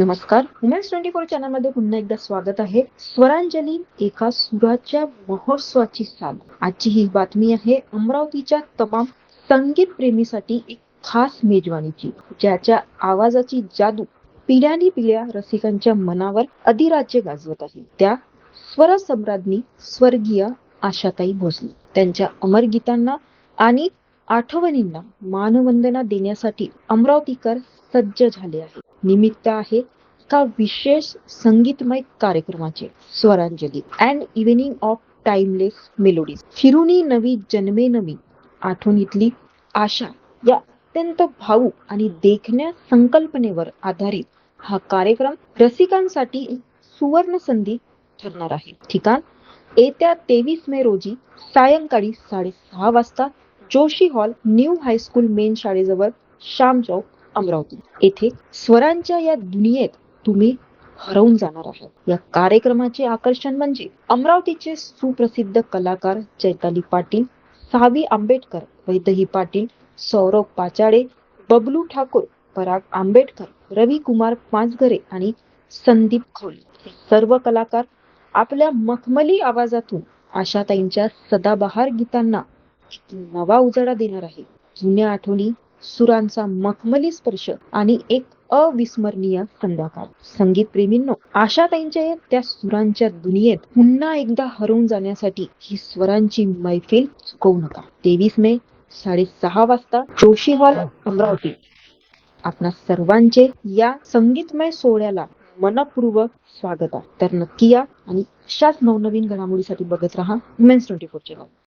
नमस्कार. वुमेन्स 24 चॅनलमध्ये पुन्हा एकदा स्वागत आहे. स्वरांजली एका सुराच्या महोत्सवाची साल. आजची ही बातमी आहे अमरावतीच्या तमाम संगीत प्रेमीसाठी एक खास मेजवानीची, ज्याच्या आवाजाची जादू पिढ्यानपिढ्या रसिकांच्या मनावर अधिराज्य गाजवत आहे. त्या स्वरसम्राज्ञी स्वर्गीय आशाताई भोसले. त्यांच्या अमर गीतांना आणि आठवणींना मानवंदना देण्यासाठी अमरावतीकर सज्ज झाले आहे. निमित्त आहे एका विशेष संगीतमय कार्यक्रमाचे, Swaranjali and evening of timeless melodies. फिरुनी नवी जन्मे नवी आठवणीतली आशा या अत्यंत भावूक आणि देखण्या संकल्पनेवर आधारित हा कार्यक्रम रसिकांसाठी सुवर्ण संधी ठरणार आहे. ठिकाण येत्या 23 मे रोजी सायंकाळी 6:30 वाजता Joshi hall, new high school main शाळेजवळ, श्याम चौक, अमरावती येथे स्वरांच्या या दुनियेत तुम्ही हरवून जाणार आहात. या कार्यक्रमाचे आकर्षण म्हणजे अमरावतीचे सुप्रसिद्ध कलाकार चैताली पाटील, सावी आंबेडकर, वैदेही पाटील, सौरभ पाचाडे, बबलू ठाकूर, पराग आंबेडकर, रवी कुमार पाचघरे आणि संदीप खवले. हे सर्व कलाकार आपल्या मखमली आवाजातून आशाताईंच्या सदाबहार गीतांना एक नवा उजाळा देणार आहे. जुन्या आठवणी, सुरांचा मखमली स्पर्श आणि एक अविस्मरणीय संध्याकाळ. संगीत प्रेमींनो, आशाताईंच्या त्या सुरांच्या दुनियेत पुन्हा एकदा हरवून जाण्यासाठी ही स्वरांची मैफिल चुकवू नका. 23 मे 6:30 वाजता जोशी हॉल, अमरावती. आपणा सर्वांचे या संगीतमय सोहळ्याला मनपूर्वक स्वागत आहे. तर नक्की या आणि अशाच नवनवीन घडामोडीसाठी बघत राहा वुमेन्स 24 चॅनल.